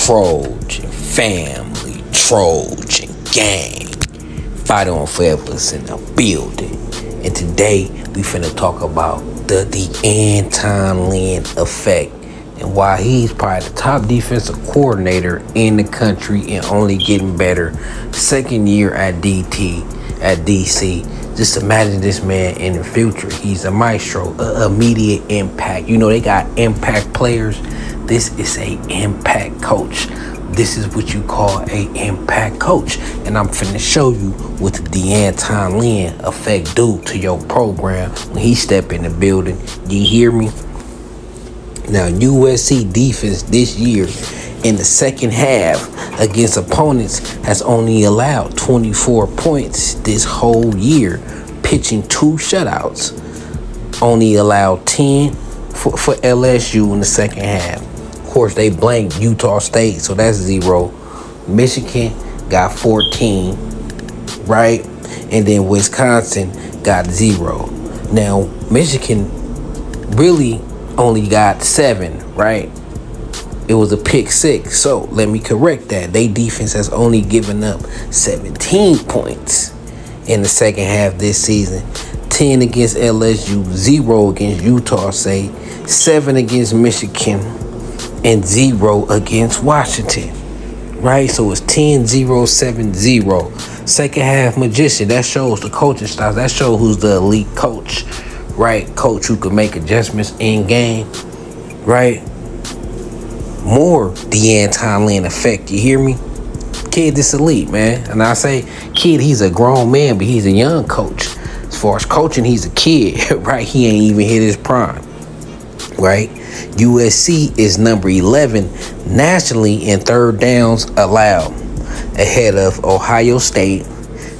Trojan family, Trojan gang. Fight on forever's in the building. And today we finna talk about the Anton Lynn effect and why he's probably the top defensive coordinator in the country and only getting better. Second year at DC. Just imagine this man in the future. He's a maestro, immediate impact. You know, they got impact players. This is a impact coach. This is what you call a impact coach. And I'm finna show you what the Anton Lynn effect do to your program when he step in the building. You hear me? Now, USC defense this year in the second half against opponents has only allowed 24 points this whole year, pitching 2 shutouts. Only allowed 10 for LSU in the second half. Of course, they blanked Utah State, so that's 0. Michigan got 14, right? And then Wisconsin got 0. Now, Michigan really only got 7, right? It was a pick 6. So let me correct that. They defense has only given up 17 points in the second half this season. 10 against LSU, 0 against Utah State, 7 against Michigan, and 0 against Washington. Right? So it's 10-0, 7-0. Second half magician. That shows the coaching style. That shows who's the elite coach. Right? Coach who can make adjustments in game. Right? More the Anton Lynn effect. You hear me? Kid, this elite, man. And I say, kid, he's a grown man, but he's a young coach. As far as coaching, he's a kid, right? He ain't even hit his prime, right? USC is number 11 nationally in third downs allowed, ahead of Ohio State,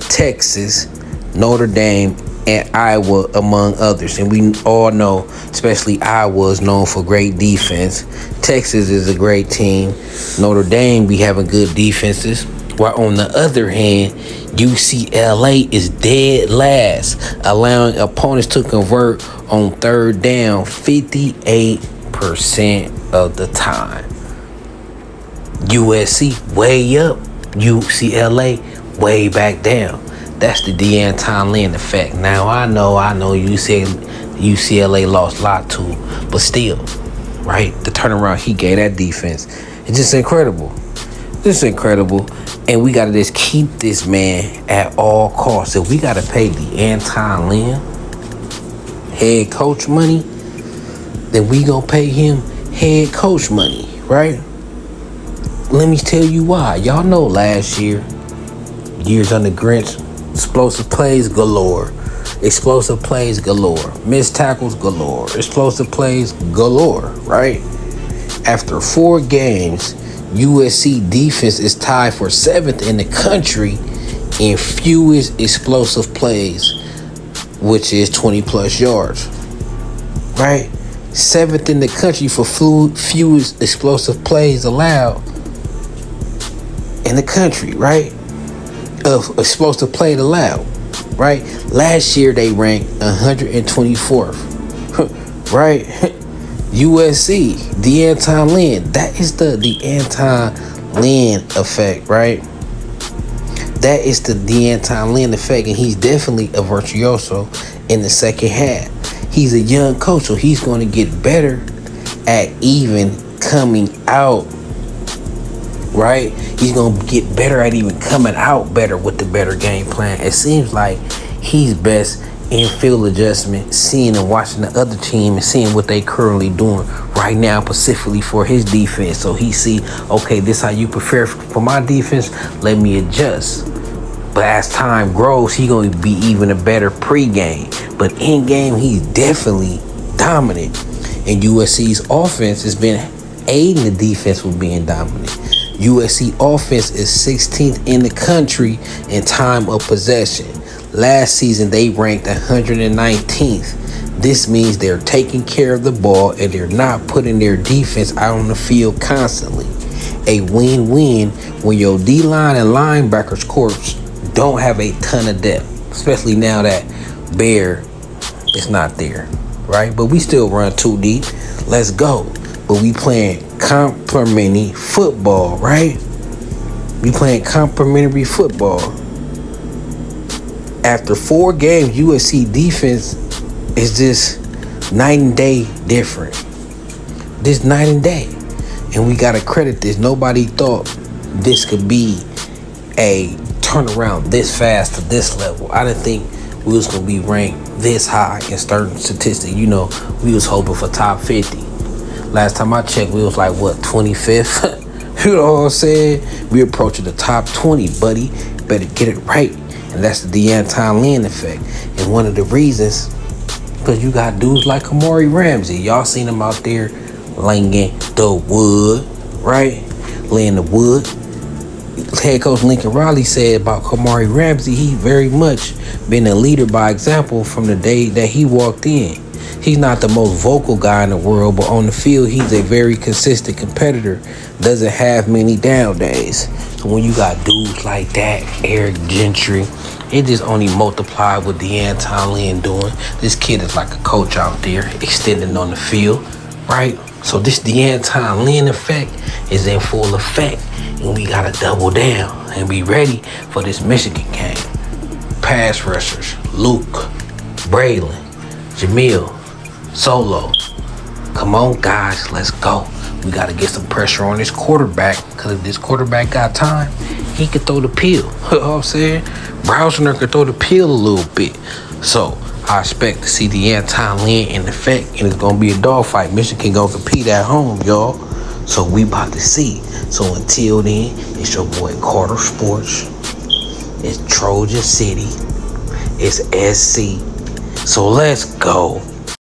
Texas, Notre Dame, and Iowa, among others. And we all know, especially Iowa is known for great defense. Texas is a great team. Notre Dame be having good defenses. While on the other hand, UCLA is dead last, allowing opponents to convert on third down 58% of the time. USC way up, UCLA way back down. That's the Anton Lynn effect. Now, I know UCLA lost a lot too, but still, right? The turnaround he gave that defense is just incredible. Just incredible. And we got to just keep this man at all costs. If we got to pay the Anton Lynn head coach money, then we going to pay him head coach money, right? Let me tell you why. Y'all know last years under Grinch, explosive plays galore. Explosive plays galore. Missed tackles galore. Explosive plays galore, right? After 4 games, USC defense is tied for 7th in the country in fewest explosive plays, which is 20+ yards, right? 7th in the country for fewest explosive plays allowed in the country, right? Of explosive play allowed, right? Last year they ranked 124th, right? USC, the Anton Lynn. That is the Anton Lynn effect, right? That is the Anton Lynn effect, and he's definitely a virtuoso in the second half. He's a young coach, so he's going to get better at even coming out, right? He's going to get better at even coming out better with the better game plan. It seems like he's best in field adjustment, seeing and watching the other team and seeing what they currently doing right now, specifically for his defense. So he see, okay, this how you prepare for my defense. Let me adjust. But as time grows, he going to be even a better pregame. But in game, he's definitely dominant. And USC's offense has been aiding the defense with being dominant. USC offense is 16th in the country in time of possession. Last season, they ranked 119th. This means they're taking care of the ball and they're not putting their defense out on the field constantly. A win-win when your D-line and linebackers corps don't have a ton of depth, especially now that Bear is not there, right? But we still run 2 deep. Let's go. But we playing complimentary football, right? We playing complimentary football. After 4 games, USC defense is just night and day different. This night and day. And we gotta credit this. Nobody thought this could be a turnaround this fast to this level. I didn't think we was gonna be ranked this high in certain statistics. You know, we was hoping for top 50. Last time I checked, we was like, what, 25th? You know what I'm saying? We approaching the top 20, buddy. Better get it right. And that's the Lynn effect. And one of the reasons, because you got dudes like Kamari Ramsey. Y'all seen him out there laying the wood, right? Laying the wood. Head coach Lincoln Riley said about Kamari Ramsey, he very much been a leader by example from the day that he walked in. He's not the most vocal guy in the world, but on the field, he's a very consistent competitor. Doesn't have many down days. So when you got dudes like that, Eric Gentry, it just only multiplied what Lynn doing. This kid is like a coach out there, extending on the field, right? So this Lynn effect is in full effect, and we gotta double down and be ready for this Michigan game. Pass rushers, Luke, Braylon, Jamil, Solo. Come on, guys, let's go. We got to get some pressure on this quarterback, because if this quarterback got time, he could throw the pill. You know what I'm saying? Brausner could throw the pill a little bit. So I expect to see Lynn in effect, and it's going to be a dogfight. Michigan going to compete at home, y'all. So we about to see. So until then, it's your boy Carter Sports. It's Trojan City. It's SC. So let's go.